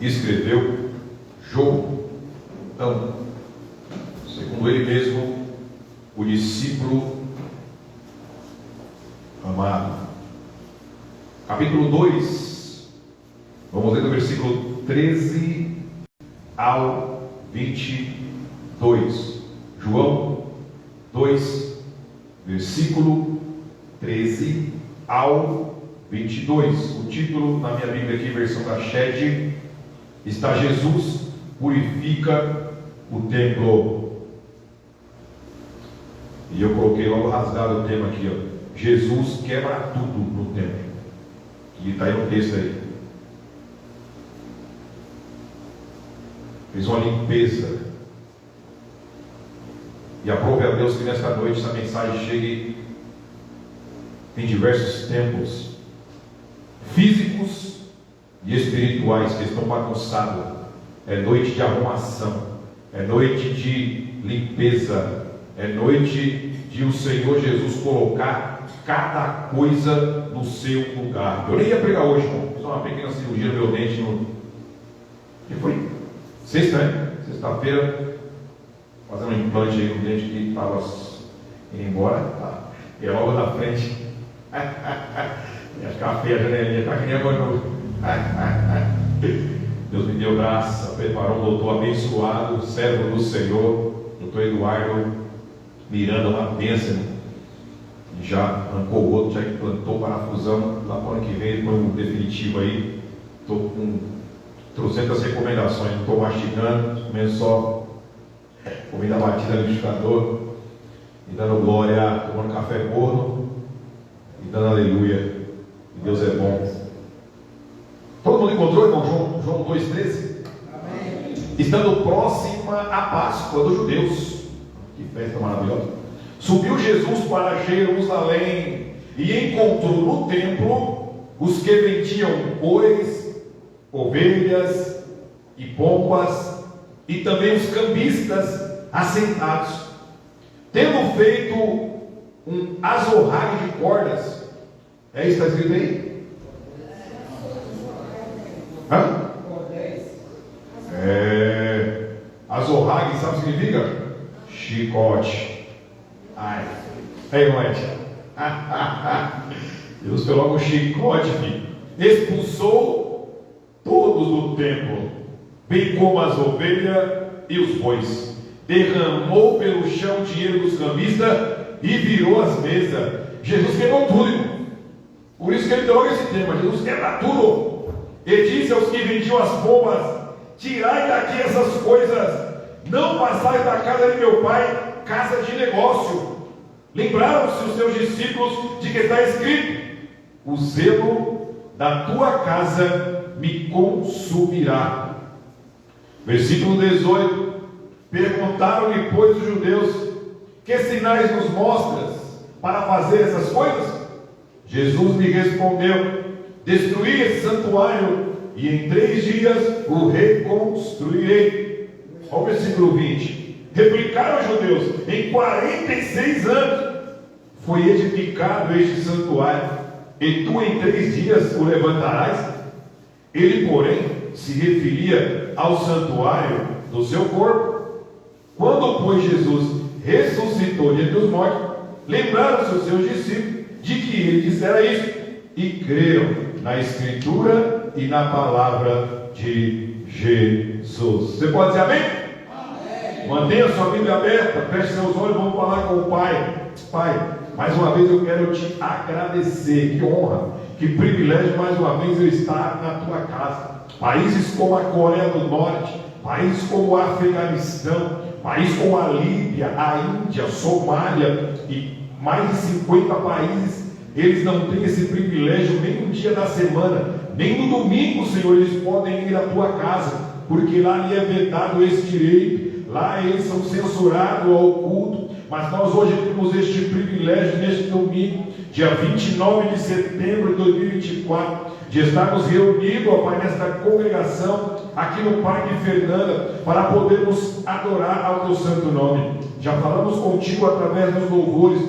escreveu João, segundo ele mesmo, o discípulo amado. Capítulo 2, vamos ler do versículo 13 ao 22. João 2, versículo 13 ao 22. O título na minha Bíblia aqui, versão da Shed, está: Jesus purifica o templo. E eu coloquei logo rasgado o tema aqui, ó. Jesus quebra tudo no templo. E está aí no texto aí. Fez uma limpeza. E aprove a Deus que nesta noite essa mensagem chegue em diversos templos físicos e espirituais que estão bagunçados. É noite de arrumação, é noite de limpeza, é noite de o Senhor Jesus colocar cada coisa no seu lugar. Eu nem ia pregar hoje, irmão. Fiz uma pequena cirurgia no meu dente que foi sexta, né? Sexta-feira, fazendo um implante aí no dente que estava indo embora, tá? E é logo na frente. Ia ficar feia a janelinha, tá que nem agora. Deus me deu graça, preparou um doutor abençoado, servo do Senhor, doutor Eduardo Miranda, uma bênção. Já arrancou o outro, já implantou parafusão. Lá para o ano que vem, põe um definitivo aí. Estou com 300 recomendações, não estou mastigando, comendo só comida batida no liquidificador, e dando glória, tomando café morno e dando aleluia. E Deus é bom. Todo mundo encontrou, irmão? João 2,13? Amém. Estando próxima a Páscoa dos judeus, que festa maravilhosa, subiu Jesus para Jerusalém e encontrou no templo os que vendiam bois, ovelhas e pombas, e também os cambistas assentados, tendo feito um azorrague de cordas. É isso que está escrito aí? Hã? Azorrague, sabe o que significa? Chicote. Ai, aí, mãe. Jesus pegou logo um chicote, filho. Expulsou todos do templo, bem como as ovelhas e os bois. Derramou pelo chão o dinheiro dos cambistas e virou as mesas. Jesus quebrou tudo, irmão. Por isso que ele deu esse tema: Jesus quebra tudo. E disse aos que vendiam as pombas: tirai daqui essas coisas, não passai da casa de meu pai casa de negócio. Lembraram-se os seus discípulos de que está escrito: o zelo da tua casa me consumirá. Versículo 18: perguntaram-lhe, pois, os judeus: que sinais nos mostras para fazer essas coisas? Jesus lhe respondeu: destruí esse santuário e em 3 dias o reconstruirei. Olha o versículo 20. Replicaram os judeus: em 46 anos foi edificado este santuário, e tu em 3 dias o levantarás? Ele, porém, se referia ao santuário do seu corpo. Quando, pois, Jesus ressuscitou dentre os mortos, lembraram-se os seus discípulos de que ele dissera isso, e creram na Escritura e na palavra de Jesus. Você pode dizer amém? Amém. Mantenha sua Bíblia aberta, feche seus olhos, vamos falar com o Pai. Pai, mais uma vez eu quero te agradecer. Que honra, que privilégio mais uma vez eu estar na tua casa. Países como a Coreia do Norte, países como o Afeganistão, países como a Líbia, a Índia, Somália e mais de 50 países, eles não têm esse privilégio nem no dia da semana, nem no domingo, Senhor, eles podem ir à tua casa, porque lá lhe é vedado esse direito, lá eles são censurados ao culto. Mas nós hoje temos este privilégio neste domingo, dia 29 de setembro de 2024, de estarmos reunidos, ó Pai, nesta congregação aqui no Parque Fernanda, para podermos adorar ao teu santo nome. Já falamos contigo através dos louvores,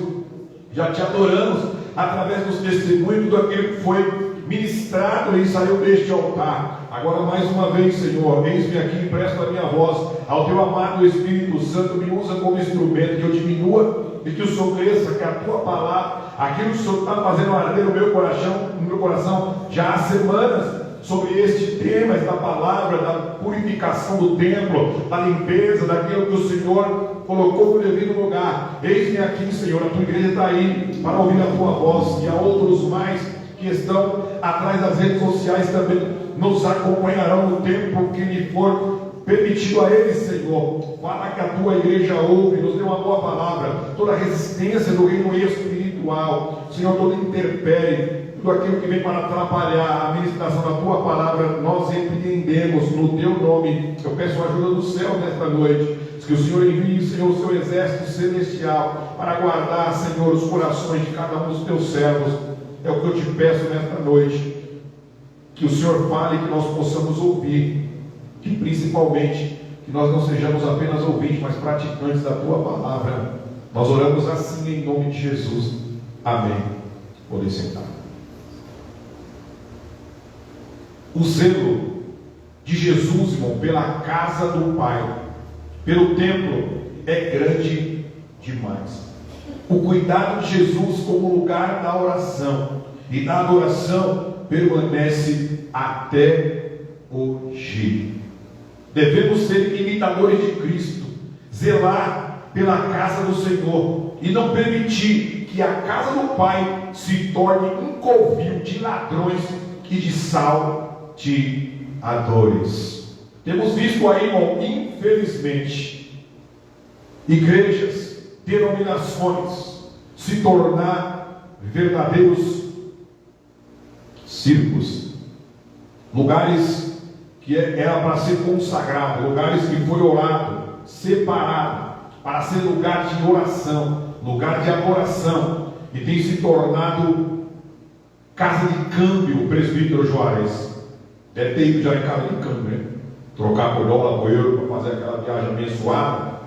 já te adoramos através dos testemunhos, tudo aquilo que foi ministrado e saiu deste altar. Agora mais uma vez, Senhor, eis-me aqui, empresto a minha voz ao teu amado Espírito Santo, me usa como instrumento, que eu diminua e que o Senhor cresça, que a tua palavra, aquilo que o Senhor está fazendo arder no meu coração já há semanas, sobre este tema, esta palavra da purificação do templo, da limpeza, daquilo que o Senhor colocou no devido lugar. Eis-me aqui, Senhor, a tua igreja está aí para ouvir a tua voz, e há outros mais que estão atrás das redes sociais também nos acompanharão no tempo que lhe for permitido a eles, Senhor. Fala que a tua igreja ouve, nos dê uma boa palavra. Toda a resistência do reino espiritual, Senhor, todo intempérie, tudo aquilo que vem para atrapalhar a ministração da tua palavra, nós repreendemos no teu nome. Eu peço a ajuda do céu nesta noite, que o Senhor envie, Senhor, o seu exército celestial para guardar, Senhor, os corações de cada um dos teus servos. É o que eu te peço nesta noite, que o Senhor fale, que nós possamos ouvir, e principalmente que nós não sejamos apenas ouvintes, mas praticantes da tua palavra. Nós oramos assim em nome de Jesus. Amém. Podem sentar. O zelo de Jesus, irmão, pela casa do Pai, pelo templo, é grande demais. O cuidado de Jesus como lugar da oração e da adoração permanece até hoje. Devemos ser imitadores de Cristo, zelar pela casa do Senhor e não permitir que a casa do Pai se torne um covil de ladrões e de salteadores. Temos visto aí, irmão, infelizmente, igrejas, denominações se tornar verdadeiros circos, lugares que era para ser consagrado, lugares que foi orado, separado para ser lugar de oração, lugar de adoração, e tem se tornado casa de câmbio. O presbítero Juarez deve ter ido já em casa de câmbio, né? Trocar por dólar, por euro, para fazer aquela viagem abençoada.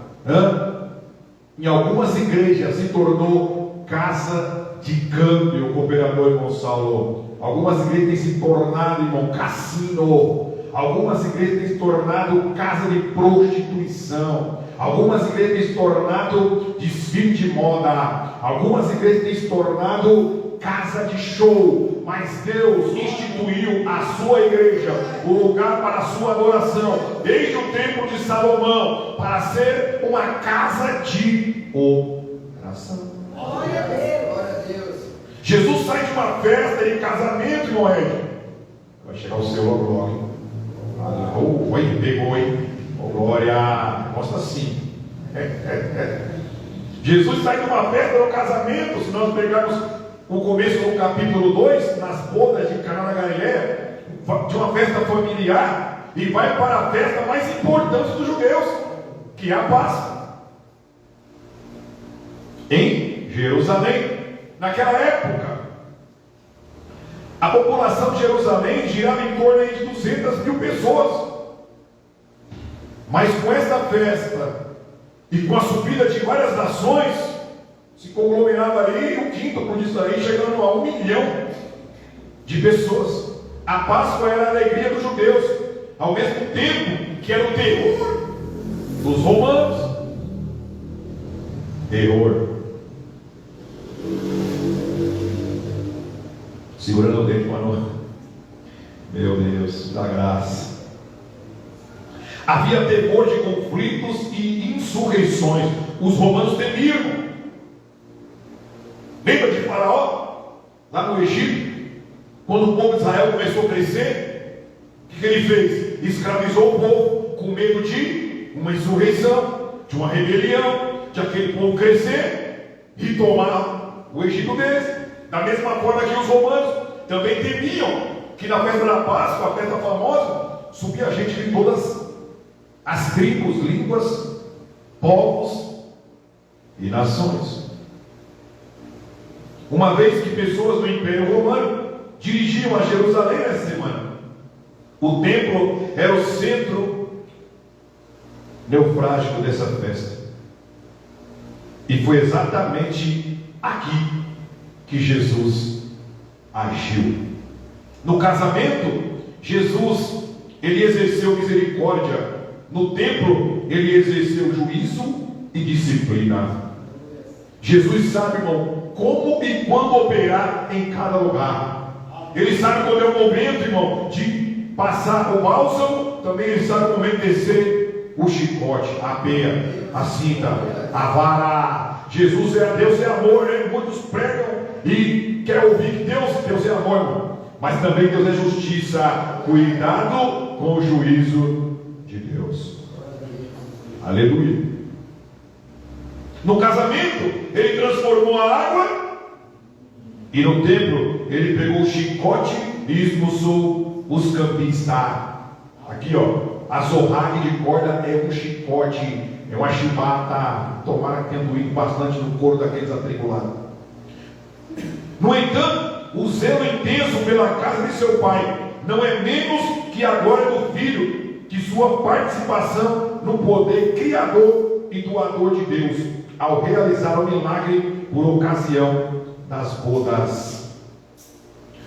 Em algumas igrejas se tornou casa de câmbio, o cooperador irmão Saulo. Algumas igrejas têm se tornado, irmão, cassino. Algumas igrejas têm se tornado casa de prostituição. Algumas igrejas têm se tornado desfile de moda. Algumas igrejas têm se tornado casa de show. Mas Deus instituiu a sua igreja, o lugar para a sua adoração, desde o tempo de Salomão, para ser uma casa de oração. Glória a Deus, glória a Deus. Jesus sai de uma festa de casamento, irmão Ed. Vai chegar o seu logo logo, hein? Oi, pegou, hein? Oh, glória, mostra assim. Jesus sai de uma festa do casamento. Se nós pegarmos o começo do capítulo 2, nas bodas de Caná da Galileia, de uma festa familiar, e vai para a festa mais importante dos judeus, que é a Páscoa, em Jerusalém. Naquela época, a população de Jerusalém girava em torno de 200.000 pessoas. Mas com esta festa e com a subida de várias nações, se conglomerava ali o quinto disso aí, chegando a 1 milhão de pessoas. A Páscoa era a alegria dos judeus, ao mesmo tempo que era o terror dos romanos. Terror. Segurando o dedo, mano. Meu Deus, da graça. Havia temor de conflitos e insurreições. Os romanos temiam. Lembra de Faraó? Lá no Egito, quando o povo de Israel começou a crescer, o que ele fez? Escravizou o povo com medo de uma insurreição, de uma rebelião, de aquele povo crescer e tomar o Egito deles. Da mesma forma que os romanos também temiam que na festa da Páscoa, a festa famosa, subia gente de todas as tribos, línguas, povos e nações. Uma vez que pessoas do Império Romano dirigiam a Jerusalém nessa semana, o templo era o centro neurálgico dessa festa. E foi exatamente aqui que Jesus agiu. No casamento, Jesus, ele exerceu misericórdia. No templo, ele exerceu juízo e disciplina. Jesus sabe, irmão, como e quando operar em cada lugar. Ele sabe quando é o momento, irmão, de passar o bálsamo. Também ele sabe o momento de descer o chicote, a peia, a cinta, a vara. Jesus é Deus, é amor, né? Muitos pregam e querem ouvir que Deus é amor, irmão. Mas também Deus é justiça. Cuidado com o juízo de Deus. Aleluia. No casamento, ele transformou a água, e no templo, ele pegou o chicote e expulsou os cambistas. Aqui, ó, a zorrague de corda é um chicote, é uma chibata. Tomara que tenha doído bastante no couro daqueles atribulados. No entanto, o zelo intenso pela casa de seu pai não é menos que agora do filho, que sua participação no poder criador e doador de Deus, ao realizar o milagre por ocasião das bodas.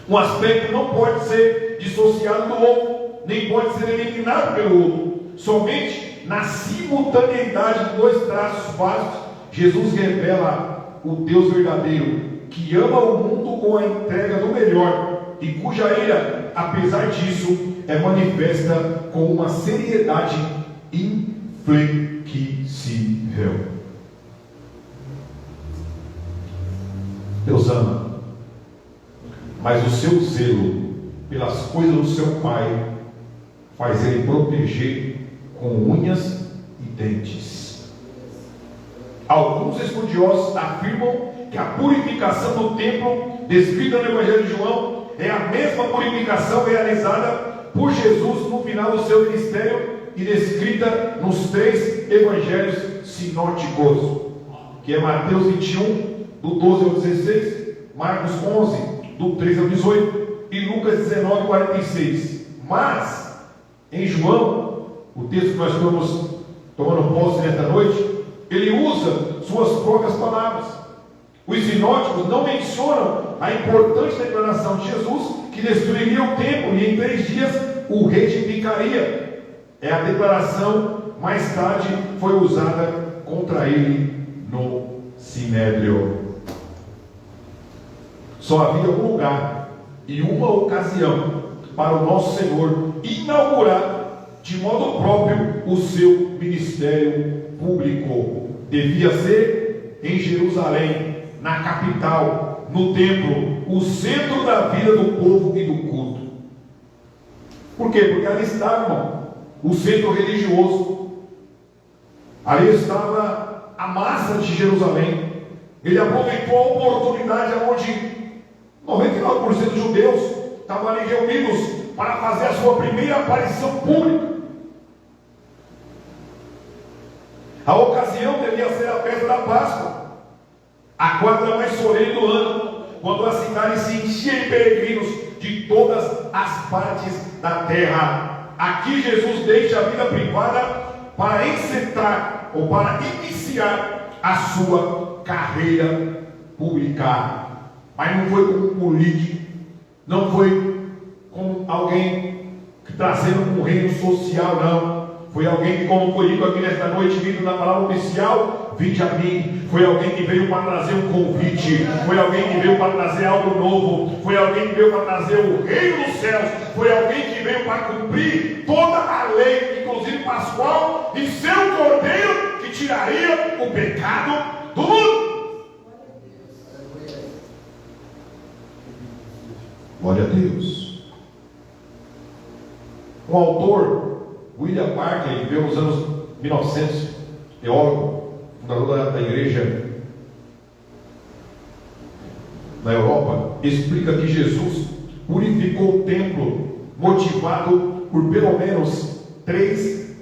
Um aspecto não pode ser dissociado do outro, nem pode ser eliminado pelo outro. Somente na simultaneidade de dois traços básicos, Jesus revela o Deus verdadeiro, que ama o mundo com a entrega do melhor, e cuja ira, apesar disso, é manifesta com uma seriedade inflexível. Deus ama, mas o seu zelo pelas coisas do seu Pai faz ele proteger com unhas e dentes. Alguns estudiosos afirmam que a purificação do templo, descrita no Evangelho de João, é a mesma purificação realizada por Jesus no final do seu ministério e descrita nos 3 evangelhos sinóticos, que é Mateus 21, do 12 ao 16, Marcos 11, do 13 ao 18 e Lucas 19, 46. Mas, em João, o texto que nós estamos tomando posse nesta noite, ele usa suas próprias palavras. Os sinóticos não mencionam a importante declaração de Jesus, que destruiria o templo e em 3 dias o retificaria. É a declaração mais tarde foi usada contra ele no Sinédrio. Só havia um lugar e uma ocasião para o nosso Senhor inaugurar de modo próprio o seu ministério público. Devia ser em Jerusalém, na capital, no templo, o centro da vida do povo e do culto. Por quê? Porque ali estava, irmão, o centro religioso. Ali estava a massa de Jerusalém. Ele aproveitou a oportunidade onde 99% dos judeus estavam ali reunidos para fazer a sua primeira aparição pública. A ocasião devia ser a festa da Páscoa, a quadra mais solene do ano, quando a cidade se enchia de peregrinos de todas as partes da terra. Aqui Jesus deixa a vida privada para encetar ou para iniciar a sua carreira pública. Mas não foi como um político, não foi como alguém que trazendo um reino social, não. Foi alguém que, como foi dito aqui nesta noite, vindo na palavra oficial, vinde a mim. Foi alguém que veio para trazer um convite, foi alguém que veio para trazer algo novo, foi alguém que veio para trazer o reino dos céus, foi alguém que veio para cumprir toda a lei, inclusive pascual, e seu cordeiro que tiraria o pecado do mundo. Glória a Deus. Um autor, William Barclay, que veio nos anos 1900, teólogo, fundador da igreja na Europa, explica que Jesus purificou o templo motivado por pelo menos 3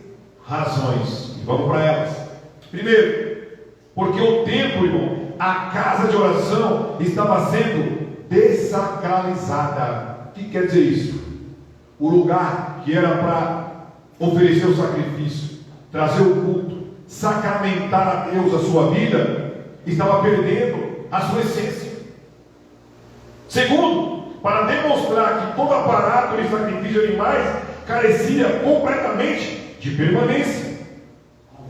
razões. E vamos para elas. Primeiro, porque o templo, irmão, a casa de oração, estava sendo desacralizada. O que quer dizer isso? O lugar que era para oferecer o sacrifício, trazer o culto, sacramentar a Deus a sua vida, estava perdendo a sua essência. Segundo, para demonstrar que todo aparato de sacrifício de animais carecia completamente de permanência.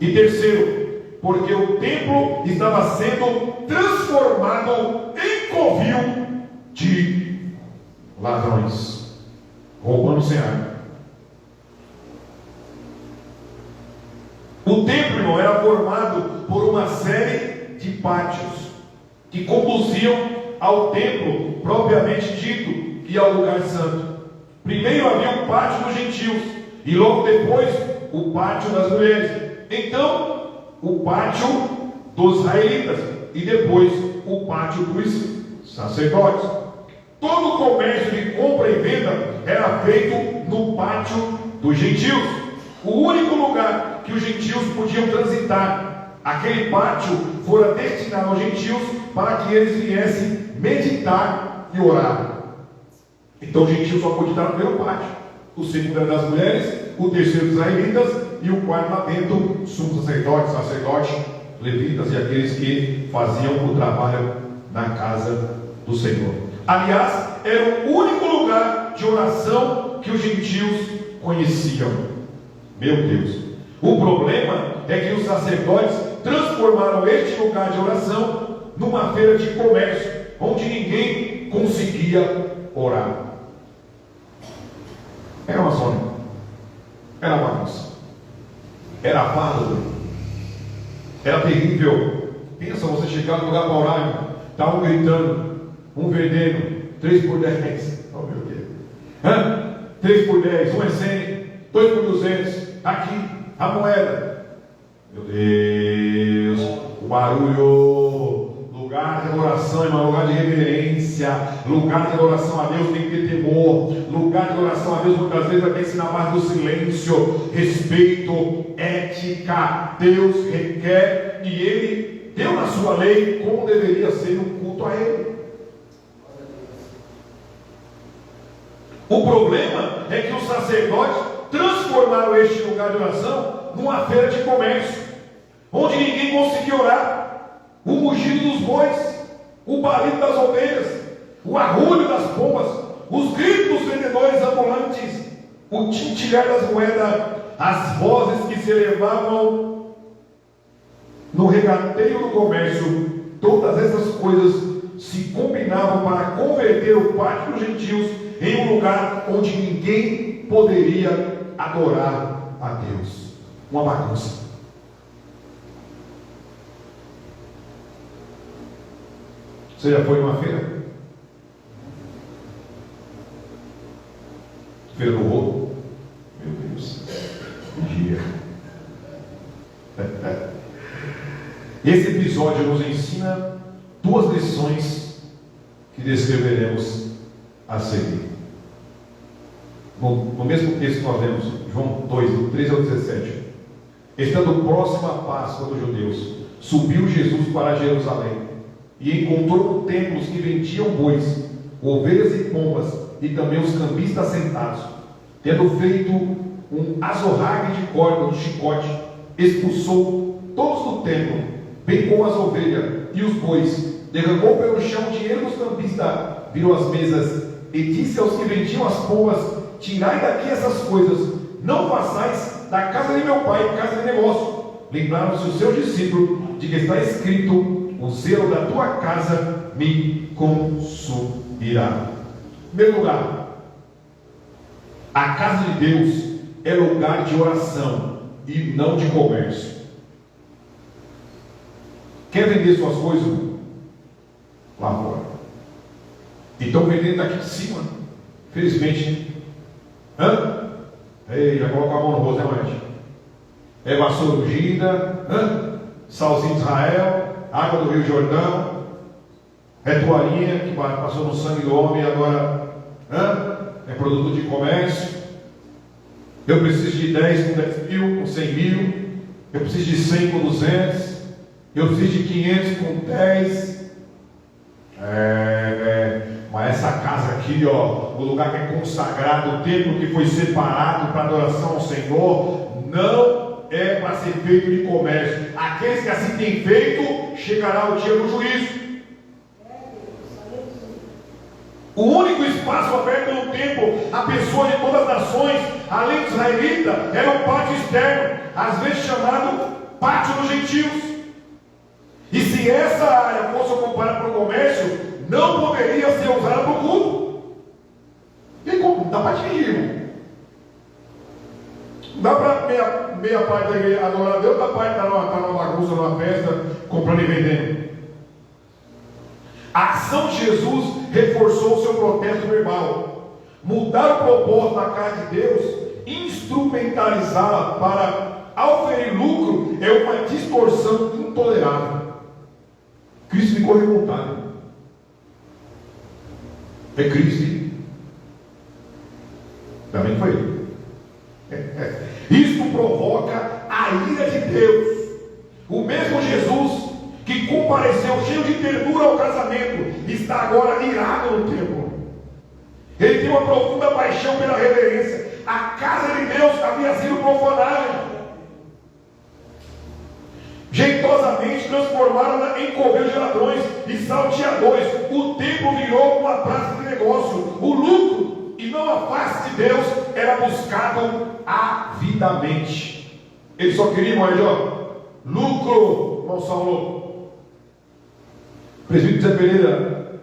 E terceiro, porque o templo estava sendo transformado em covil de ladrões, roubando sem arma. O templo, irmão, era formado por uma série de pátios que conduziam ao templo propriamente dito, que é o lugar santo. Primeiro havia o pátio dos gentios e logo depois o pátio das mulheres. Então, o pátio dos israelitas e depois o pátio dos sacerdotes. Todo o comércio de compra e venda era feito no pátio dos gentios. O único lugar que os gentios podiam transitar, aquele pátio fora destinado aos gentios para que eles viessem meditar e orar. Então os gentios só podiam estar no primeiro pátio. O segundo era das mulheres, o terceiro dos israelitas e o quarto lá dentro, sumo sacerdote, levitas e aqueles que faziam o trabalho na casa do Senhor. Aliás, era o único lugar de oração que os gentios conheciam. Meu Deus! O problema é que os sacerdotes transformaram este lugar de oração numa feira de comércio, onde ninguém conseguia orar. Era uma zona, era bagunça, era fardo, era terrível. Pensa você chegar no lugar para orar, está um gritando, um vendendo, 3 por 10, oh meu Deus, 3 por 10, 1 é 100, 2 por 200, aqui a moeda, meu Deus, o barulho. Lugar de adoração, irmão, lugar de reverência, lugar de adoração a Deus tem que ter temor, lugar de adoração a Deus muitas vezes vai ensinar mais do silêncio, respeito, ética. Deus requer e Ele deu na sua lei como deveria ser o culto a Ele. O problema é que os sacerdotes transformaram este lugar de oração numa feira de comércio, onde ninguém conseguia orar. O mugido dos bois, o balido das ovelhas, o arrulho das pombas, os gritos dos vendedores ambulantes, o tintilhar das moedas, as vozes que se elevavam no regateio do comércio, todas essas coisas se combinavam para converter o pátio dos gentios em um lugar onde ninguém poderia adorar a Deus. Uma bagunça. Você já foi numa feira? Feira do roubo? Meu Deus, dia. Esse episódio nos ensina 2 lições que descreveremos a seguir. No mesmo texto que nós lemos, João 2, do 13 ao 17. Estando próxima à Páscoa dos judeus, subiu Jesus para Jerusalém e encontrou no templo os que vendiam bois, ovelhas e pombas, e também os cambistas sentados. Tendo feito um azorrague de corda, de chicote, expulsou todos do templo, bem como as ovelhas e os bois, derramou pelo chão o dinheiro dos cambistas, virou as mesas, e disse aos que vendiam as pombas: tirai daqui essas coisas, não façais da casa de meu pai casa de negócio. Lembraram-se os seus discípulos de que está escrito: o zelo da tua casa me consumirá. Em primeiro lugar, a casa de Deus é lugar de oração e não de comércio. Quer vender suas coisas? Lá fora. Então vendendo daqui de cima. Felizmente. Ei, já coloca a mão no rosto, né, mãe? É vassoura ungida, salzinho de Israel, água do Rio Jordão, é toalhinha que passou no sangue do homem e agora é produto de comércio. Eu preciso de 10 com 10 mil, com 100 mil. Eu preciso de 100 com 200. Eu preciso de 500 com 10. Mas essa casa aqui, ó, o lugar que é consagrado, o templo que foi separado para adoração ao Senhor, não é para ser feito de comércio. Aqueles que assim têm feito, chegará o dia do juízo. O único espaço aberto no templo à pessoa de todas as nações, além do israelita, era o pátio externo, às vezes chamado pátio dos gentios. E se essa área fosse ocupada para o comércio, não poderia ser usada para o culto. E como? Não dá para atingir, irmão. Não dá para meia parte da igreja adorar a Deus, outra parte está numa bagunça, numa festa, comprando e vendendo. A ação de Jesus reforçou o seu protesto verbal. Mudar o propósito da casa de Deus, instrumentalizá-la para oferir lucro, é uma distorção intolerável. Cristo ficou revoltado. É Cristo. Também foi ele. Isto provoca a ira de Deus. O mesmo Jesus que compareceu cheio de ternura ao casamento está agora irado no templo. Ele tem uma profunda paixão pela reverência. A casa de Deus havia sido profanada. Jeitosamente transformaram-na em covil de ladrões e salteadores. O templo virou uma praça de negócio. O lucro e não a face de Deus era buscado avidamente. Ele só queria, lucro, irmão Saulo. Presbítero Zé Pereira,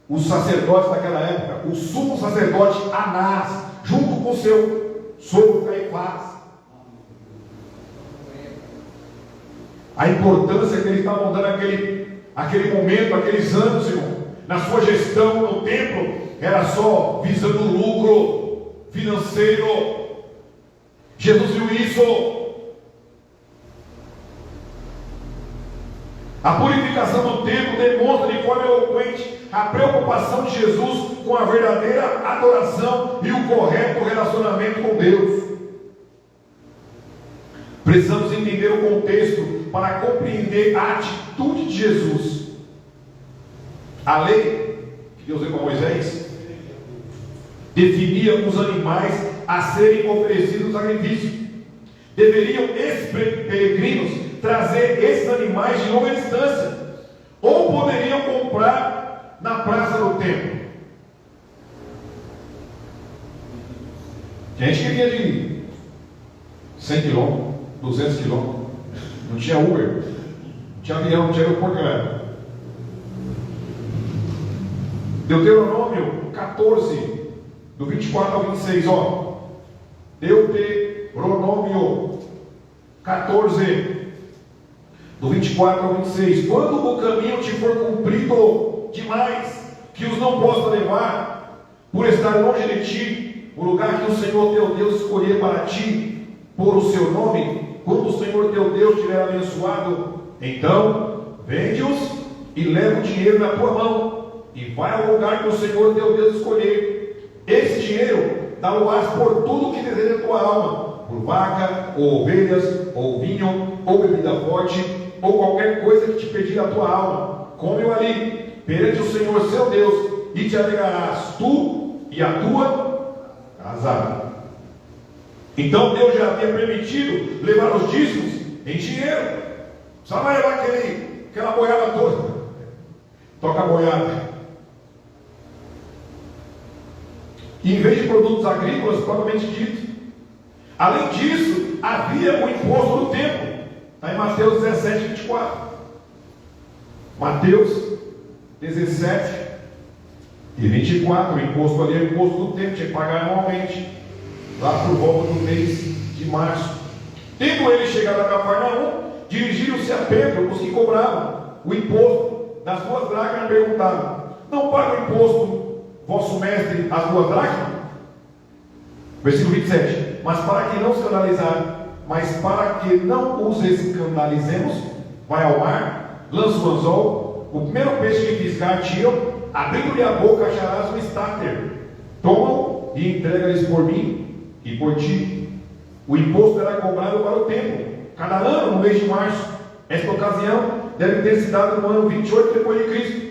os sacerdotes daquela época, o sumo sacerdote Anás, junto com seu sogro Caifás, a importância que eles estavam dando aquele momento, aqueles anos, irmão, na sua gestão no templo, era só visando o lucro financeiro. Jesus viu isso. A purificação do templo demonstra de forma eloquente a preocupação de Jesus com a verdadeira adoração e o correto relacionamento com Deus. Precisamos entender o contexto para compreender a atitude de Jesus. A lei que Deus deu para Moisés definia os animais a serem oferecidos no sacrifício. Deveriam esses peregrinos trazer esses animais de longa distância, ou poderiam comprar na praça do templo. Gente que vinha de 100 km, 200 km, não tinha Uber, não tinha avião, não tinha aeroporto. Deuteronômio 14, do 24 ao 26, Deuteronômio 14, do 24 ao 26. Quando o caminho te for cumprido demais, que os não possa levar, por estar longe de ti, o lugar que o Senhor teu Deus escolher para ti, por o seu nome, quando o Senhor teu Deus tiver abençoado, então vende-os e leva o dinheiro na tua mão, e vai ao lugar que o Senhor teu Deus escolher. Esse dinheiro dá-o-ás por tudo que deseja a tua alma, por vaca, ou ovelhas, ou vinho, ou bebida forte, ou qualquer coisa que te pedir a tua alma. Come-o ali, perante o Senhor seu Deus, e te alegrarás tu e a tua casa. Então Deus já havia permitido levar os dízimos em dinheiro. Só vai levar aquela boiada toda. Toca a boiada. E em vez de produtos agrícolas, propriamente dito. Além disso, havia o imposto do templo. Está em Mateus 17, 24. Mateus 17 e 24. O imposto ali é o imposto do templo, tinha que pagar anualmente, lá por volta do mês de março. Tendo ele chegado a Cafarnaum, dirigiram-se a Pedro, os que cobravam o imposto das 2 dracmas, e perguntaram: não paga o imposto vosso mestre as 2 dracmas? Versículo 27. Mas para que não os escandalizemos, vai ao mar, lança o anzol, o primeiro peixe que fisgar tiram, abrindo-lhe a boca acharás um estáter. Toma-o e entrega-lhes por mim e por ti. O imposto era cobrado para o templo, cada ano no mês de março. Esta ocasião deve ter se dado no ano 28 depois de Cristo.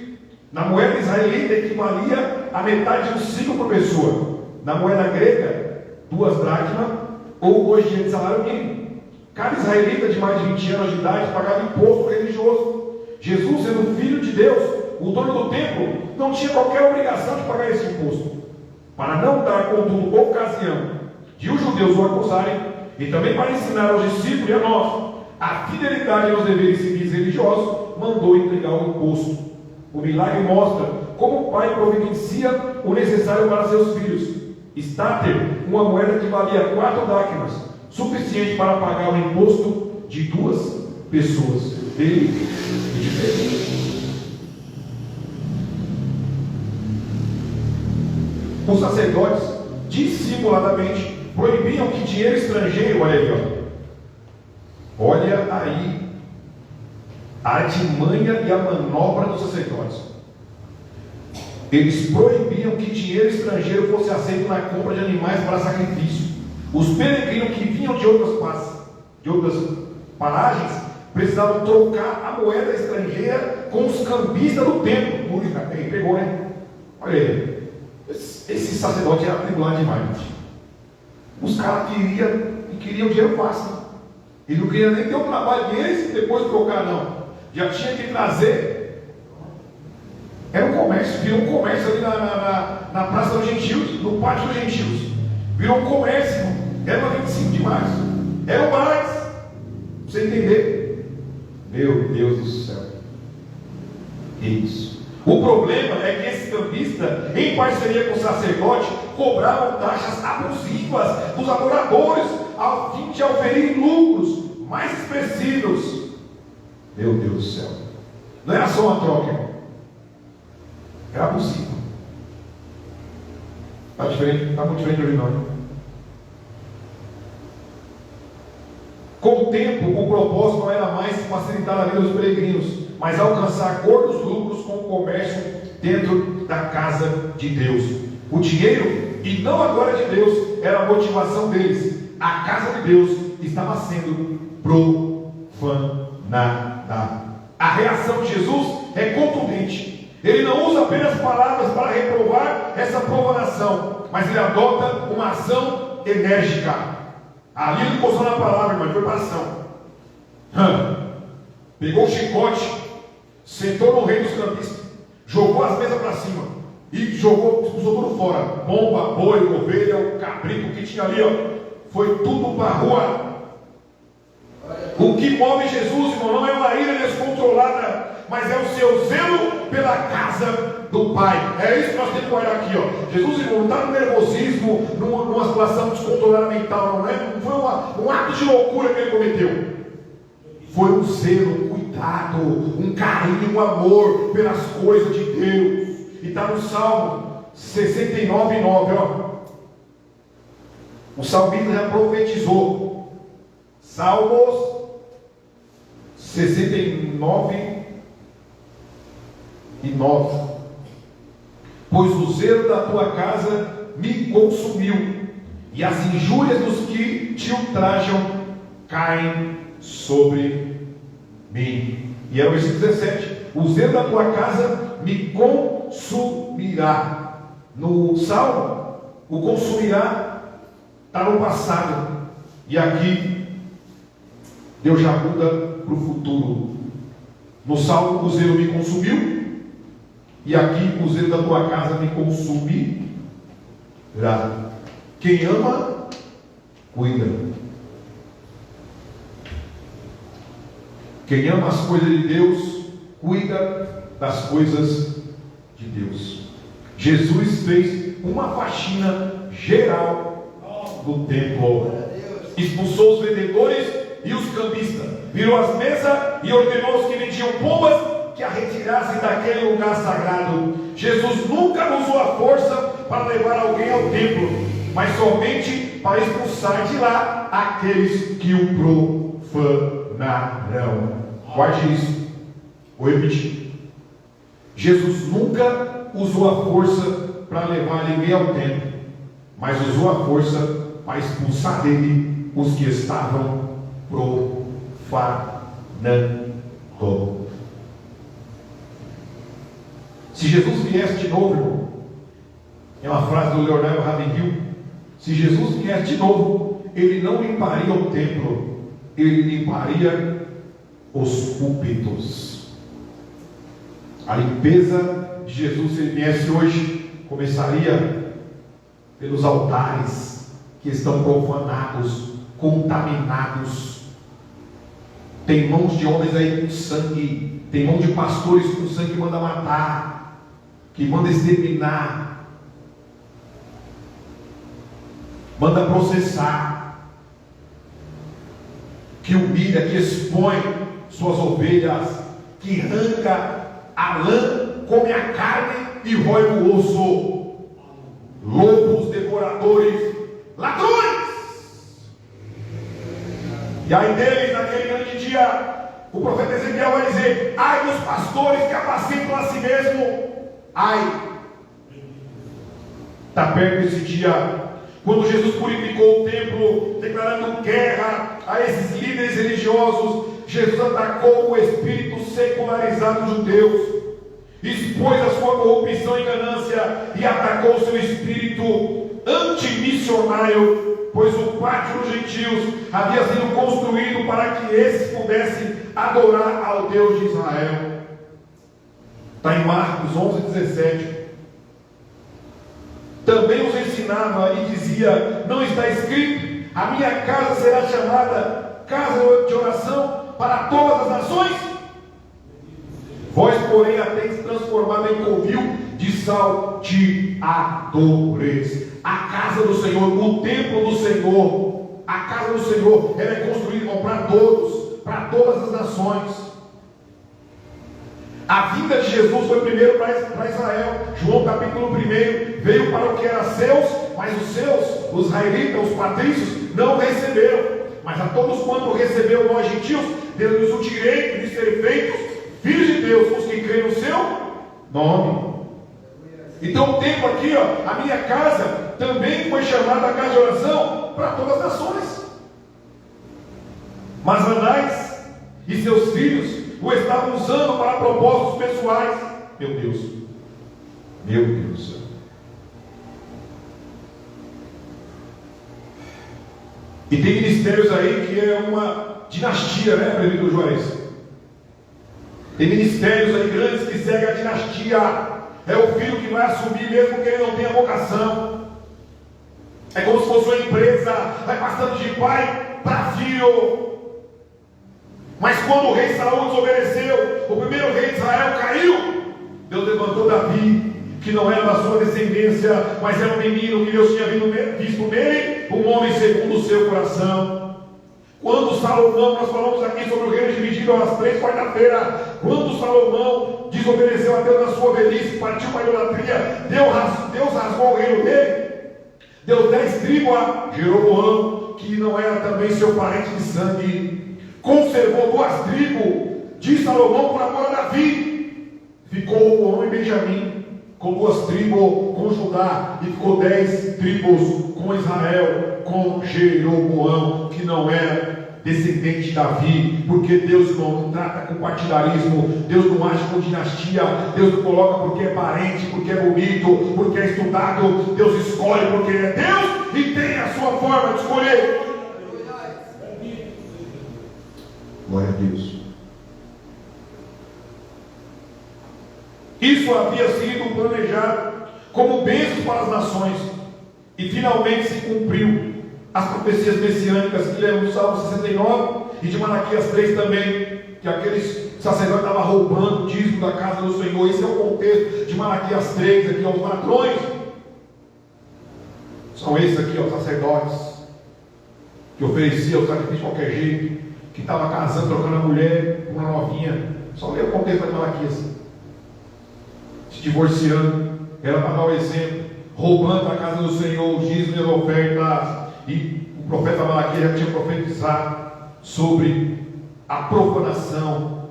Na moeda israelita equivalia a metade de um ciclo por pessoa. Na moeda grega, 2 dracmas ou 2 dias de salário mínimo. Cada israelita de mais de 20 anos de idade pagava imposto religioso. Jesus, sendo filho de Deus, o dono do templo, não tinha qualquer obrigação de pagar esse imposto. Para não dar, contudo, ocasião de os judeus o acusarem, e também para ensinar aos discípulos e a nós a fidelidade aos deveres civis religiosos, mandou entregar o imposto. O milagre mostra como o pai providencia o necessário para seus filhos. Estáter, uma moeda que valia 4 dracmas, suficiente para pagar o imposto de 2 pessoas, dele e de Pedro. Os sacerdotes, dissimuladamente, proibiam que dinheiro estrangeiro, olha aí, olha aí a artimanha e a manobra dos sacerdotes. Eles proibiam que dinheiro estrangeiro fosse aceito na compra de animais para sacrifício. Os peregrinos que vinham de outras paragens precisavam trocar a moeda estrangeira com os cambistas do templo. Ele pegou, né? Olha aí. Esse sacerdote era tribulado demais. Os caras queriam dinheiro fácil. Ele não queria nem ter o trabalho deles e depois trocar, não. Já tinha que trazer. Era um comércio, virou um comércio ali na Praça dos Gentios, no Pátio dos Gentios. Virou um comércio, era uma 25 de março. Era mais. Pra você entender. Meu Deus do céu. Isso. O problema é que esse cambista, em parceria com o sacerdote, cobravam taxas abusivas dos adoradores, a fim de oferir lucros mais expressivos. Meu Deus do céu. Não era só uma troca, irmão. Era abusivo. Está diferente? Está muito diferente hoje não, hein? Com o tempo, o propósito não era mais facilitar a vida dos peregrinos, mas alcançar gordos lucros com o comércio dentro da casa de Deus. O dinheiro, e não a glória de Deus, era a motivação deles. A casa de Deus estava sendo profanada. A reação de Jesus é contundente. Ele não usa apenas palavras para reprovar essa profanação, mas ele adota uma ação enérgica. Ali ele não postou na palavra, mas foi para ação. Pegou o chicote, sentou no rei dos cambistas, jogou as mesas para cima e expulsou tudo fora. Pomba, boi, ovelha, o cabrito que tinha ali, ó, foi tudo para a rua. O que move Jesus, irmão, não é uma ira descontrolada, mas é o seu zelo pela casa do Pai. É isso que nós temos que olhar aqui, ó. Jesus, irmão, não está no nervosismo, numa situação descontrolada mental, não é? Não foi um ato de loucura que ele cometeu. Foi um zelo, um cuidado, um carinho, um amor pelas coisas de Deus. E está no Salmo 69:9, ó. O salmista já profetizou. Salmos 69:9. Pois o zelo da tua casa me consumiu, e as injúrias dos que te ultrajam caem sobre mim. E é o versículo 17: o zelo da tua casa me consumirá. No Salmo, o consumirá está no passado, e aqui Deus já muda para o futuro. No Salmo, o zelo me consumiu, e aqui o zelo da tua casa me consumirá. Quem ama, cuida. Quem ama as coisas de Deus, cuida das coisas de Deus. Jesus fez uma faxina geral no templo. Expulsou os vendedores e os cambistas, virou as mesas e ordenou aos que vendiam pombas que a retirassem daquele lugar sagrado. Jesus nunca usou a força para levar alguém ao templo, mas somente para expulsar de lá aqueles que o profanarão. Guarde isso. Vou repetir. Jesus nunca usou a força para levar ninguém ao templo, mas usou a força para expulsar dele os que estavam profanando. Se Jesus viesse de novo, irmão, é uma frase do Leonardo Ravenhill, se Jesus viesse de novo, ele não limparia o templo, ele limparia os púlpitos. A limpeza de Jesus, se ele viesse hoje, começaria pelos altares que estão profanados, contaminados. Tem mãos de homens aí com sangue, tem mão de pastores com sangue que manda matar, que manda exterminar, manda processar, que humilha, que expõe suas ovelhas, que arranca a lã, come a carne e rói o osso. Lobos devoradores, ladrões. E aí deles, naquele grande dia, o profeta Ezequiel vai dizer: ai dos pastores que apacentam a si mesmo. Ai, está perto esse dia, quando Jesus purificou o templo, declarando guerra a esses líderes religiosos. Jesus atacou o espírito secularizado dos judeus, expôs a sua corrupção e ganância e atacou o seu espírito antimissionário, pois o pátio dos gentios havia sido construído para que esses pudessem adorar ao Deus de Israel. Está em Marcos 11:17. Também os ensinava e dizia: não está escrito, a minha casa será chamada casa de oração para todas as nações? Vós, porém, a tendes transformado em covil de salteadores. A casa do Senhor, o templo do Senhor, a casa do Senhor, ela é construída para todos, para todas as nações. A vinda de Jesus foi primeiro para Israel. João capítulo 1 veio para o que era seus, mas os seus, os israelitas, os patrícios, não receberam. Mas a todos quanto receberam nós gentios, deu-nos o direito de ser feitos filhos de Deus, os que creem no seu nome. Então o tempo aqui, a minha casa também foi chamada a casa de oração para todas as nações. Mas Anás e seus filhos o estavam usando para propósitos pessoais. Meu Deus, meu Deus. E tem ministérios aí que é uma dinastia, né, presbítero Juarez? Tem ministérios aí grandes que seguem a dinastia. É o filho que vai assumir mesmo que ele não tenha vocação. É como se fosse uma empresa, vai passando de pai para filho. Mas quando o rei Saul desobedeceu, o primeiro rei de Israel caiu, Deus levantou Davi, que não era da sua descendência, mas era um menino que Deus tinha visto nele, um homem segundo o seu coração. Quando Salomão, nós falamos aqui sobre o reino dividido às 3 quarta-feira, quando Salomão desobedeceu a Deus na sua velhice, partiu para a idolatria, Deus rasgou o reino dele, deu 10 tribos a Jeroboão, que não era também seu parente de sangue, conservou 2 tribos de Salomão por amor a Davi, ficou o homem Benjamim com 2 tribos com Judá, e ficou 10 tribos com Israel, com Jeroboão, que não era descendente de Davi, porque Deus não trata com partidarismo, Deus não age com dinastia, Deus não coloca porque é parente, porque é bonito, porque é estudado, Deus escolhe porque Ele é Deus e tem a sua forma de escolher. Glória a Deus. Isso havia sido planejado como bênção para as nações, e finalmente se cumpriu as profecias messiânicas que lemos no Salmo 69 e de Malaquias 3 também, que aqueles sacerdotes estavam roubando o dízimo da casa do Senhor. Esse é o contexto de Malaquias 3, aqui, os ladrões são esses aqui, os sacerdotes que ofereciam o sacrifício de qualquer jeito, que estavam casando, trocando a mulher por uma novinha. Só lê o contexto de Malaquias, se divorciando, era para dar o exemplo, roubando a casa do Senhor, os dízimos e as ofertas. E o profeta Malaquias já tinha profetizado sobre a profanação.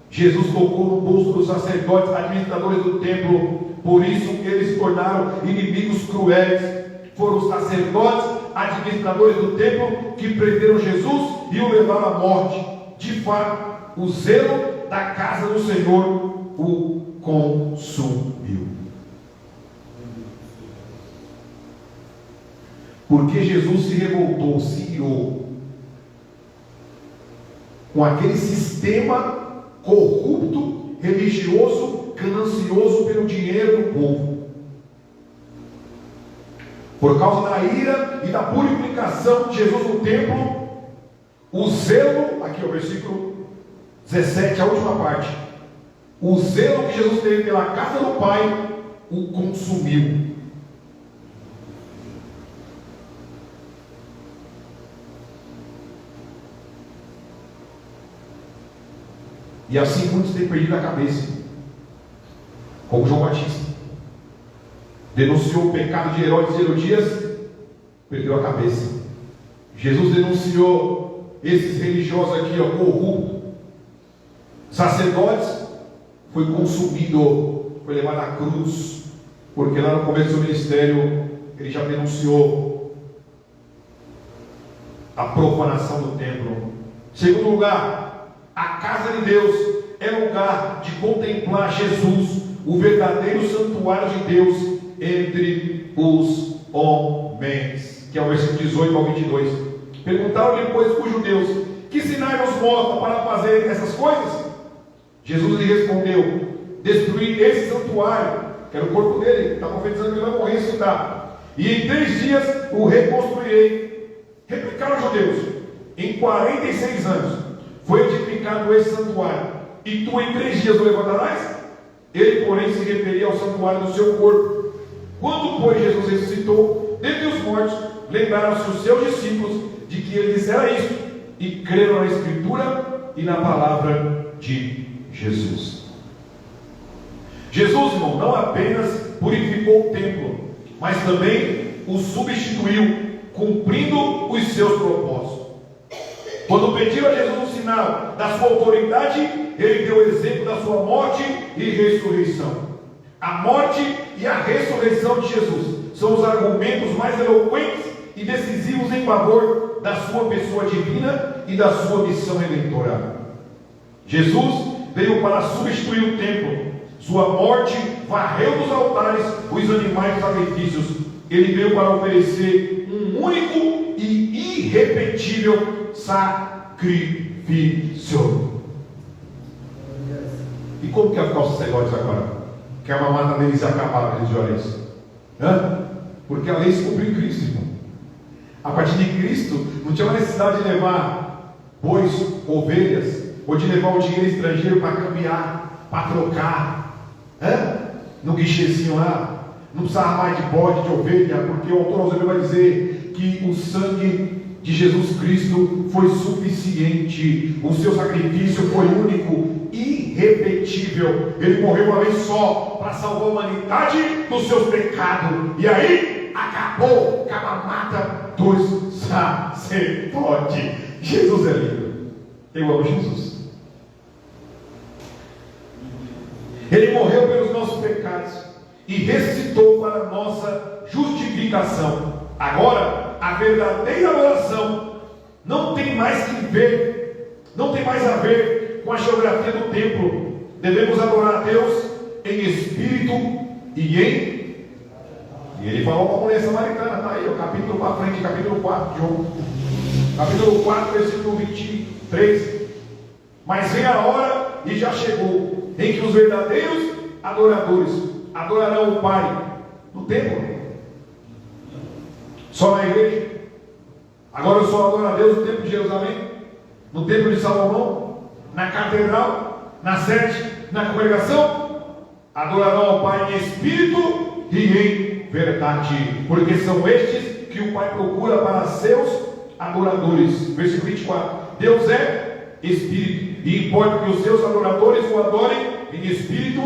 Jesus colocou no bolso dos sacerdotes, administradores do templo, por isso eles se tornaram inimigos cruéis. Foram os sacerdotes, administradores do templo, que prenderam Jesus e o levaram à morte. De fato, o zelo da casa do Senhor o consumiu. Porque Jesus se revoltou, se irou com aquele sistema corrupto, religioso, ganancioso pelo dinheiro do povo. Por causa da ira e da purificação de Jesus no templo, o zelo, aqui é o versículo 17, a última parte, o zelo que Jesus teve pela casa do Pai o consumiu. E assim muitos têm perdido a cabeça, como João Batista. Denunciou o pecado de Herodes e Herodias, perdeu a cabeça. Jesus denunciou esses religiosos aqui, corruptos, sacerdotes, foi consumido, foi levado à cruz, porque lá no começo do ministério ele já denunciou a profanação do templo. Segundo lugar, a casa de Deus é lugar de contemplar Jesus, o verdadeiro santuário de Deus entre os homens, que é o versículo 18 ao 22. Perguntaram-lhe, pois, os judeus: que sinais nos mostra para fazer essas coisas? Jesus lhe respondeu: destruir esse santuário, que era o corpo dele, está profetizando que ele vai morrer e ressuscitar, e em 3 dias o reconstruirei. Replicaram os judeus: em 46 anos foi edificado esse santuário, e tu em 3 dias o levantarás? Ele, porém, se referia ao santuário do seu corpo. Quando, pois, Jesus ressuscitou dentre os mortos, lembraram-se os seus discípulos de que ele dissera isso, e creram na Escritura e na palavra de Jesus. Jesus, irmão, não apenas purificou o templo, mas também o substituiu, cumprindo os seus propósitos. Quando pediram a Jesus um sinal da sua autoridade, ele deu o exemplo da sua morte e ressurreição. A morte e a ressurreição de Jesus são os argumentos mais eloquentes e decisivos em favor da sua pessoa divina e da sua missão redentora. Jesus veio para substituir o templo. Sua morte varreu dos altares os animais dos sacrifícios. Ele veio para oferecer um único e irrepetível sacrifício. E como que é ficar os sacerdotes agora? Que a mamata deles acabava, eles olham isso. Porque a lei se cumpriu em Cristo, irmão. A partir de Cristo, não tinha mais necessidade de levar bois, ovelhas, ou de levar o dinheiro estrangeiro para cambiar, para trocar, no guichezinho lá. Não precisava mais de bode, de ovelha, porque o autor aos Hebreus vai dizer que o sangue de Jesus Cristo foi suficiente, o seu sacrifício foi único, irrepetível. Ele morreu uma vez só para salvar a humanidade dos seus pecados, e aí acabou com a mamata dos sacerdotes. Jesus é lindo, eu amo Jesus. Ele morreu pelos nossos pecados e ressuscitou para a nossa justificação. Agora, a verdadeira adoração não tem mais a ver com a geografia do templo. Devemos adorar a Deus em espírito e em... E ele falou para a mulher samaritana, está aí, o capítulo para frente, capítulo 4 de João. Capítulo 4, versículo 23. Mas vem a hora, e já chegou, em que os verdadeiros adoradores adorarão o Pai no templo. Só na igreja. Agora eu só adoro a Deus no templo de Jerusalém, no templo de Salomão, na catedral, na sede, na congregação. Adorarão ao Pai em espírito e em verdade, porque são estes que o Pai procura para seus adoradores. Versículo 24. Deus é espírito, e importa que os seus adoradores o adorem em espírito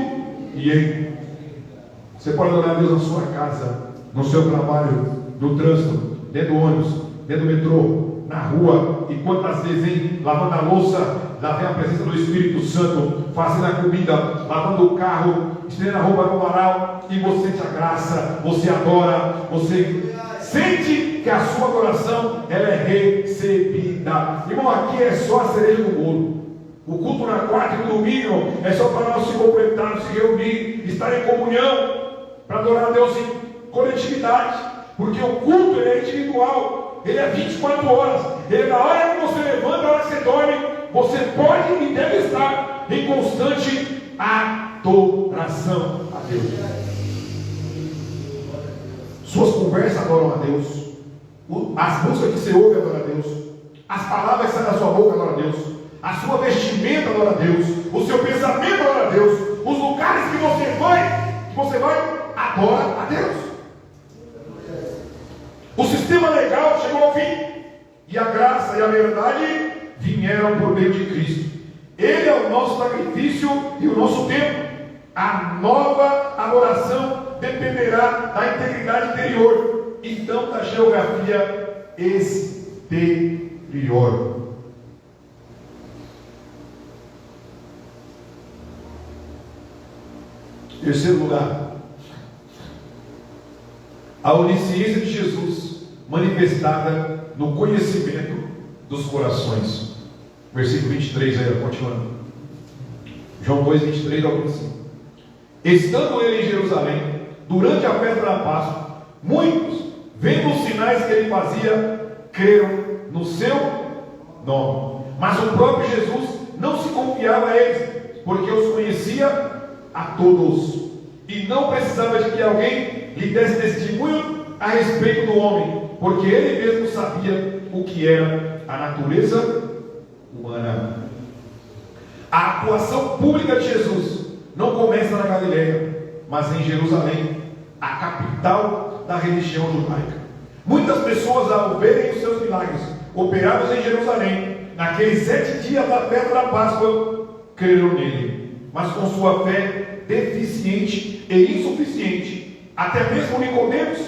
e em... Você pode adorar a Deus na sua casa, no seu trabalho, no trânsito, dentro do ônibus, dentro do metrô, na rua, e quantas vezes, hein? Lavando a louça, lá vem a presença do Espírito Santo, fazendo a comida, lavando o carro, estendendo a roupa no varal, e você sente a graça, você adora, você sente que a sua adoração ela é recebida. Irmão, aqui é só a cereja do bolo. O culto na quarta e no domingo é só para nós se completarmos, se reunir, estar em comunhão, para adorar a Deus em coletividade, porque o culto ele é individual, ele é 24 horas, ele é na hora que você levanta, na hora que você dorme, você pode e deve estar em constante adoração. adoração a Deus. Suas conversas adoram a Deus. As músicas que você ouve adoram a Deus. As palavras que saem da sua boca adoram a Deus. A sua vestimenta adora a Deus. O seu pensamento adora a Deus. Os lugares que você vai, adora a Deus. O sistema legal chegou ao fim. E a graça e a verdade vieram por meio de Cristo. Ele é o nosso sacrifício e o nosso tempo. A nova adoração dependerá da integridade interior, então da geografia exterior. Terceiro lugar, a onisciência de Jesus manifestada no conhecimento dos corações. Versículo 23 aí, continuando. João 2, 23 ao 25. Estando ele em Jerusalém, durante a festa da Páscoa, muitos, vendo os sinais que ele fazia, creram no seu nome. Mas o próprio Jesus não se confiava a eles, porque os conhecia a todos, e não precisava de que alguém lhe desse testemunho a respeito do homem, porque ele mesmo sabia o que era a natureza humana. A atuação pública de Jesus não começa na Galileia, mas em Jerusalém, a capital da religião judaica. Muitas pessoas, ao verem os seus milagres operados em Jerusalém, naqueles 7 dias da festa da Páscoa, creram nele, mas com sua fé deficiente e insuficiente, até mesmo Nicodemos,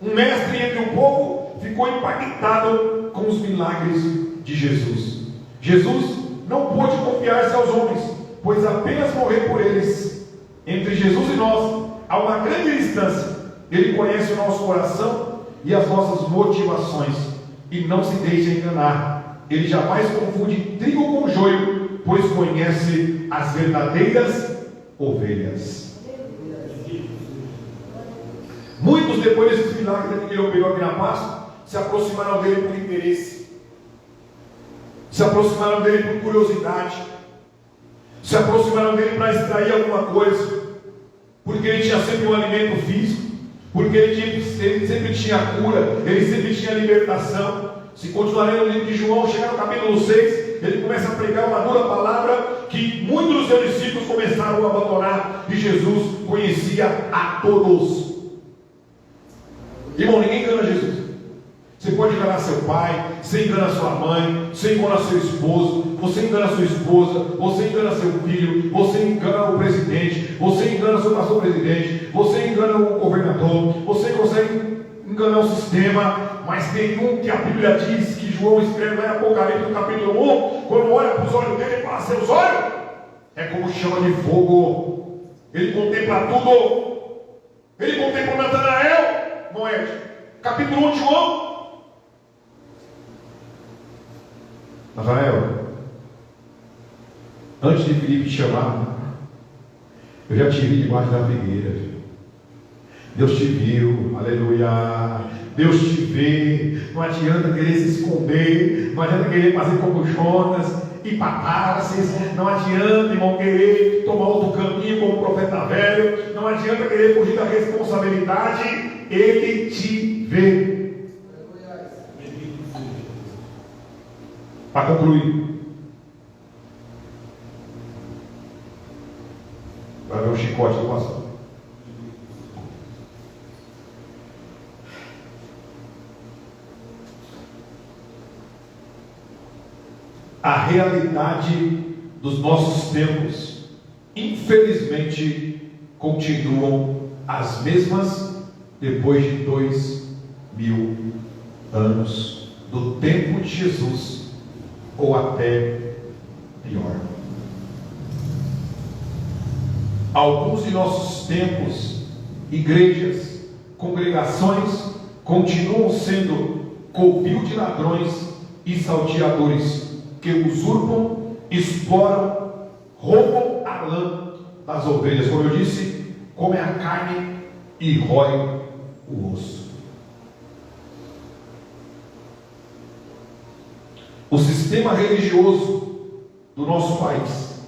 um mestre entre o povo, ficou impactado com os milagres de Jesus. Jesus não pôde confiar-se aos homens, pois apenas morrer por eles. Entre Jesus e nós há uma grande distância. Ele conhece o nosso coração e as nossas motivações, e não se deixa enganar. Ele jamais confunde trigo com joio, pois conhece as verdadeiras ovelhas. Muitos, depois desses milagres que ele operou aqui na Páscoa, se aproximaram dele por interesse, se aproximaram dele por curiosidade, se aproximaram dele para extrair alguma coisa, porque ele tinha sempre um alimento físico, porque ele sempre tinha cura, ele sempre tinha libertação. Se continuarem no livro de João, chegar no capítulo 6, ele começa a pregar uma dura palavra que muitos dos seus discípulos começaram a abandonar, e Jesus conhecia a todos. Irmão, ninguém engana Jesus. Você pode enganar seu pai, você engana sua mãe, você engana seu esposo, você engana sua esposa, você engana seu filho, você engana o presidente, você engana seu pastor presidente, você engana o governador, você consegue enganar o sistema, mas tem um que a Bíblia diz, que João escreve lá em Apocalipse no capítulo 1, quando olha para os olhos dele e fala: seus olhos é como chama de fogo. Ele contempla tudo. Ele contempla Natanael, Noé, capítulo 1 de João. Natanael, antes de Filipe te chamar, eu já te vi debaixo da figueira. Deus te viu, aleluia. Deus te vê. Não adianta querer se esconder, não adianta querer fazer como Jonas e Patarses, não adianta, irmão, querer tomar outro caminho como o profeta velho, não adianta querer fugir da responsabilidade. Ele te vê. Para concluir, vai ver o chicote do pastor. A realidade dos nossos tempos, infelizmente, continuam as mesmas depois de 2000 anos do tempo de Jesus, ou até pior. Alguns de nossos tempos, igrejas, congregações, continuam sendo covil de ladrões e salteadores, que usurpam, exploram, roubam a lã das ovelhas, como eu disse, comem a carne e roem o osso. O sistema religioso do nosso país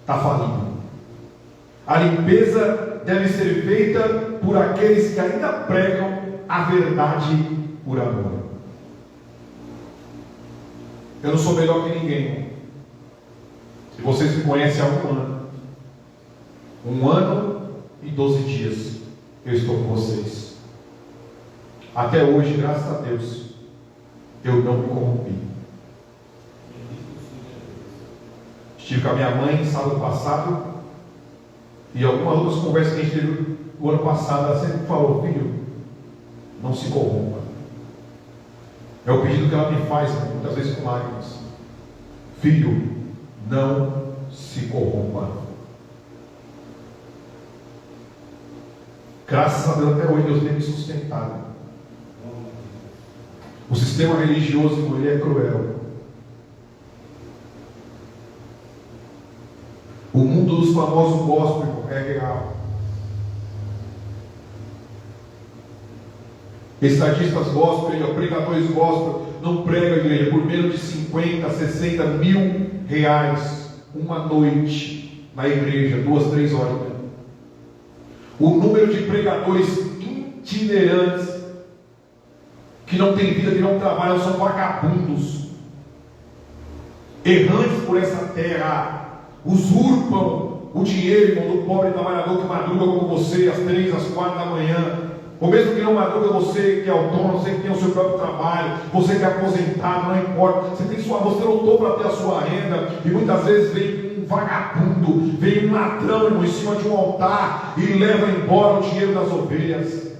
está falindo. A limpeza deve ser feita por aqueles que ainda pregam a verdade por amor. Eu não sou melhor que ninguém. Se vocês me conhecem há um ano e 12 dias, eu estou com vocês. Até hoje, graças a Deus, eu não me corrompi. Estive com a minha mãe sábado passado, e algumas outras conversas que a gente teve o ano passado, ela sempre falou: filho, não se corrompa. É o pedido que ela me faz, muitas vezes com lágrimas. Filho, não se corrompa. Graças a Deus, até hoje Deus tem me sustentado. O sistema religioso ele é cruel. O mundo dos famosos gospel é real. Estadistas gospel, pregadores gospel não pregam a igreja por menos de 50, 60 mil reais uma noite na igreja, 2, 3 horas. O número de pregadores itinerantes que não tem vida, que não trabalham, são vagabundos, errantes por essa terra, usurpam o dinheiro, irmão, do pobre trabalhador que madruga como você às 3, às 4 da manhã. Ou mesmo que não madruga, você que é autônomo, você que tem o seu próprio trabalho, você que é aposentado, não importa, você lutou para ter a sua renda, e muitas vezes vem um vagabundo, vem um ladrão, irmão, em cima de um altar e leva embora o dinheiro das ovelhas.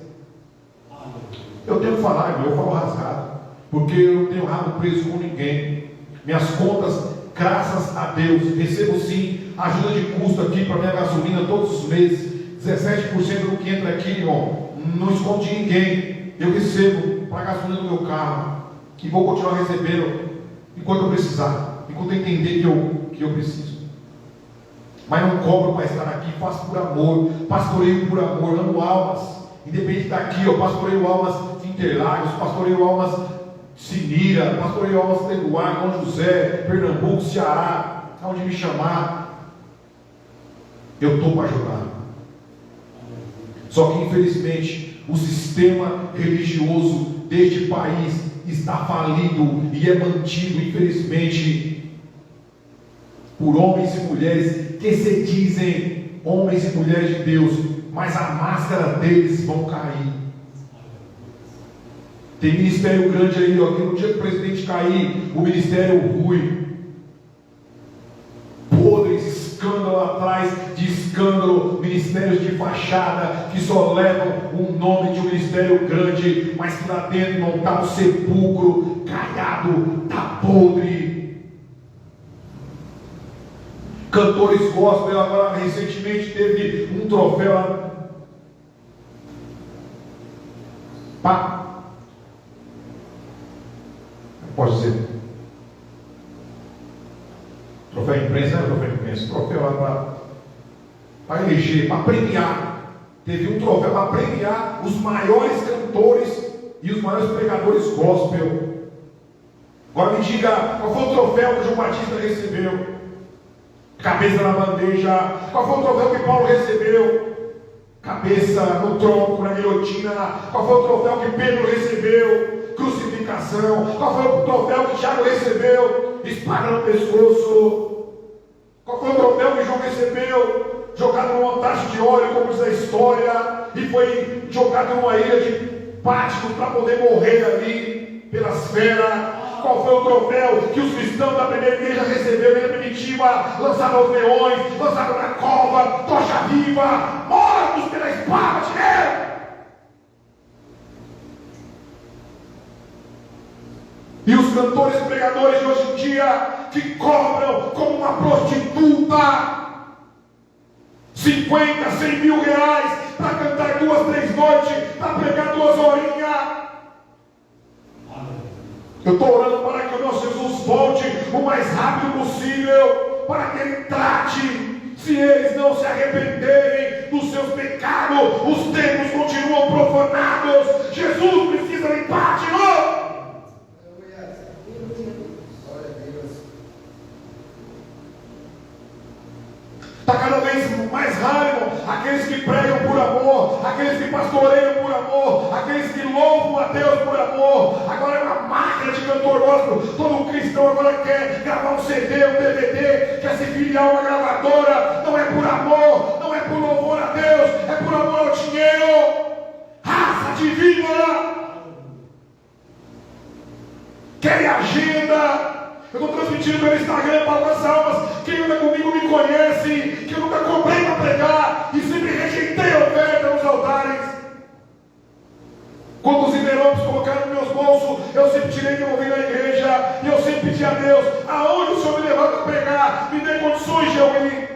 Eu tenho que falar, irmão, eu falo rasgado, porque eu não tenho rabo preso com ninguém. Minhas contas, graças a Deus, recebo sim ajuda de custo aqui para minha gasolina todos os meses. 17% do que entra aqui, irmão, não esconde de ninguém. Eu recebo para a gasolina do meu carro, e vou continuar recebendo enquanto eu precisar, enquanto eu entender que eu preciso. Mas não cobro para estar aqui, faço por amor, pastoreio por amor, amo almas. Independente daqui, eu pastoreio almas de Interlagos, pastoreio almas de Sinira, pastoreio almas de Eduardo, São José, Pernambuco, Ceará, aonde me chamar, eu estou para ajudar. Só que infelizmente o sistema religioso deste país está falido e é mantido, infelizmente, por homens e mulheres que se dizem homens e mulheres de Deus, mas a máscara deles vão cair. Tem ministério grande aí, ó, que no dia que o presidente cair, o ministério ruim, podres, escândalo atrás de escândalo, ministérios de fachada que só levam o nome de um ministério grande, mas que lá dentro não está um sepulcro caiado, está podre. Cantores gospel agora recentemente teve um troféu lá. Pode ser troféu imprensa, não é troféu imprensa, troféu lá para eleger, para premiar. Teve um troféu para premiar os maiores cantores e os maiores pregadores gospel. Agora me diga, qual foi o troféu que o João Batista recebeu? Cabeça na bandeja. Qual foi o troféu que Paulo recebeu? Cabeça no tronco, na guilhotina. Qual foi o troféu que Pedro recebeu? Crucificação. Qual foi o troféu que Tiago recebeu? Espada no pescoço. Qual foi o troféu que João recebeu? Jogado numa taça de óleo, como diz a história, e foi jogado numa ilha de Patmos para poder morrer ali pelas feras. Qual foi o troféu que os cristãos da primeira igreja receberam, igreja primitiva, lançado aos leões, lançado na cova, tocha viva, mortos pela espada de Deus? E os cantores e pregadores de hoje em dia, que cobram como uma prostituta 50, 100 mil reais para cantar 2, 3 noites, para pregar 2 horinhas. Eu estou orando para que o nosso Jesus volte o mais rápido possível, para que Ele trate. Se eles não se arrependerem dos seus pecados, os templos continuam profanados. Jesus precisa limpar de novo. Está cada vez mais raro, aqueles que pregam por amor, aqueles que pastoreiam por amor, aqueles que louvam a Deus por amor. Agora é uma máquina de cantor gospel. Todo cristão agora quer gravar um CD, um DVD, quer se filiar a uma gravadora. Não é por amor, não é por louvor a Deus, é por amor ao dinheiro. Raça divina, quer agenda. Eu estou transmitindo pelo Instagram para algumas almas. Quem anda comigo me conhece, que eu nunca comprei para pregar e sempre rejeitei a oferta nos altares. Quando os envelopes colocaram nos meus bolsos, eu sempre tirei que eu ouvi na igreja, e eu sempre pedi a Deus: aonde o Senhor me levar para pregar, me dê condições de eu ir.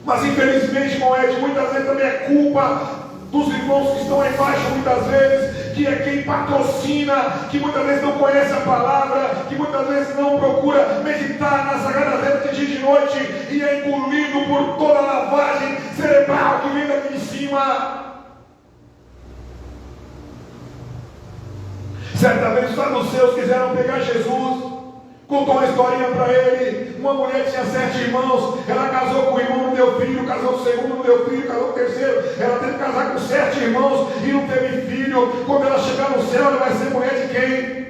Mas infelizmente, Moed, muitas vezes também é culpa dos irmãos que estão aí embaixo, muitas vezes, que é quem patrocina, que muitas vezes não conhece a palavra, que muitas vezes não procura meditar nas sagradas letras de dia e de noite, e é engolido por toda a lavagem cerebral que vem daqui de cima. Certa vez os saduceus quiseram pegar Jesus. Contou uma historinha para ele. Uma mulher tinha 7 irmãos. Ela casou com o irmão, não deu filho. Casou com o segundo, não deu filho. Casou com o terceiro. Ela teve que casar com 7 irmãos e não teve filho. Quando ela chegar no céu, ela vai ser mulher de quem?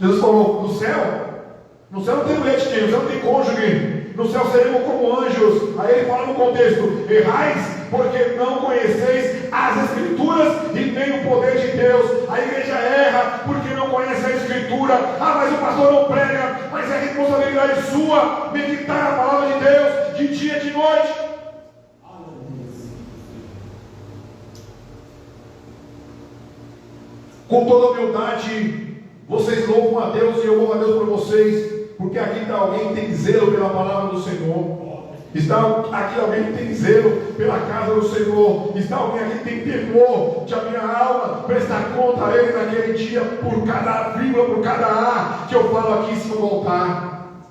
Jesus falou: no céu? No céu não tem mulher de quem? No céu não tem cônjuge. No céu seremos como anjos. Aí ele fala no contexto: errais porque não conheceis as Escrituras e nem o poder de Deus. A igreja erra porque não conhece a Escritura. Ah, mas o pastor não prega. Mas é responsabilidade sua meditar a palavra de Deus de dia e de noite. Com toda humildade, vocês louvam a Deus e eu louvo a Deus por vocês, porque aqui está alguém que tem zelo pela palavra do Senhor. Está aqui alguém que tem zelo pela casa do Senhor. Está alguém aqui que tem temor de a minha alma prestar conta a Ele naquele dia, por cada vírgula, por cada A que eu falo aqui, se não voltar.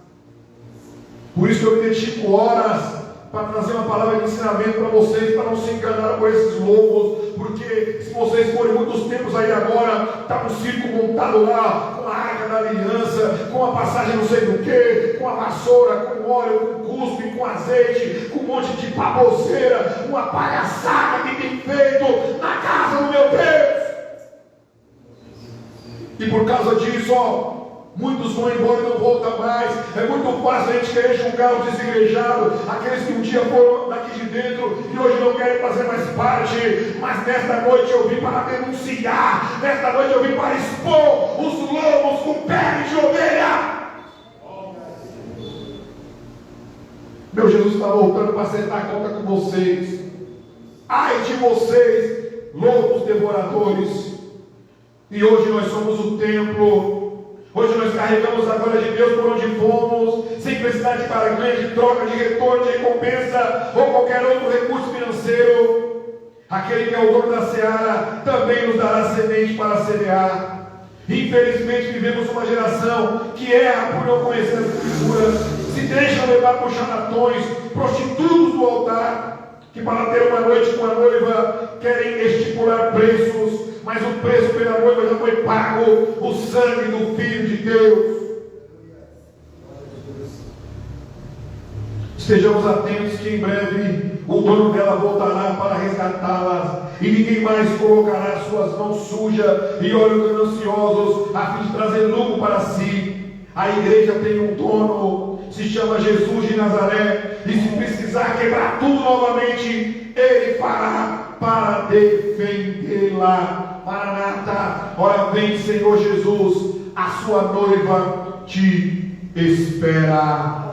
Por isso que eu me dedico horas para trazer uma palavra de ensinamento para vocês, para não se enganar por esses lobos, porque se vocês forem muitos tempos aí agora, está um circo montado lá, com a arca da aliança, com a passagem não sei do que, com a vassoura, com óleo, com cuspe, com azeite, com um monte de baboseira, uma palhaçada que tem feito na casa do meu Deus. E por causa disso, muitos vão embora e não voltam mais. É muito fácil a gente querer julgar os desigrejados, aqueles que um dia foram daqui de dentro e hoje não querem fazer mais parte. Mas nesta noite eu vim para denunciar, nesta noite eu vim para expor os lobos com pele de ovelha. Meu Jesus está voltando para sentar conta com vocês. Ai de vocês, lobos devoradores. E hoje nós somos o templo. Hoje nós carregamos a glória de Deus por onde fomos, sem precisar de barganha, de troca, de retorno, de recompensa ou qualquer outro recurso financeiro. Aquele que é o dono da seara também nos dará semente para semear. Infelizmente vivemos uma geração que erra por não conhecer as Escrituras, se deixa levar por charlatões, prostitutos do altar, que para ter uma noite com a noiva querem estipular preços, mas o preço pela noiva já foi pago, o sangue do Filho de Deus. Estejamos atentos que em breve o dono dela voltará para resgatá-las, e ninguém mais colocará suas mãos sujas e olhos gananciosos a fim de trazer lucro para si. A igreja tem um dono, se chama Jesus de Nazaré, e se precisar quebrar tudo novamente, Ele fará para defendê-la. Maranata, ora vem, Senhor Jesus, a sua noiva te espera.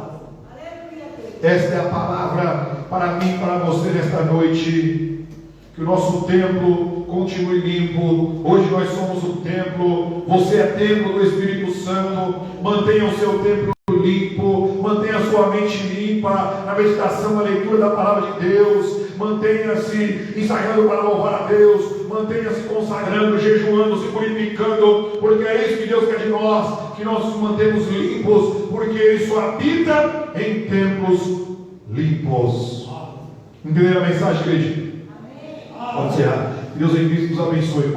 Esta é a palavra para mim e para você nesta noite. Que o nosso templo continue limpo. Hoje nós somos o templo. Você é templo do Espírito Santo. Mantenha o seu templo limpo. Mantenha a sua mente limpa na meditação, na leitura da palavra de Deus. Mantenha-se ensaiando para louvar a Deus. Mantenha-se consagrando, jejuando, se purificando, porque é isso que Deus quer de nós, que nós nos mantemos limpos, porque Ele só habita em templos limpos. Entenderam a mensagem, igreja? Pode ser. Deus em Cristo nos abençoe.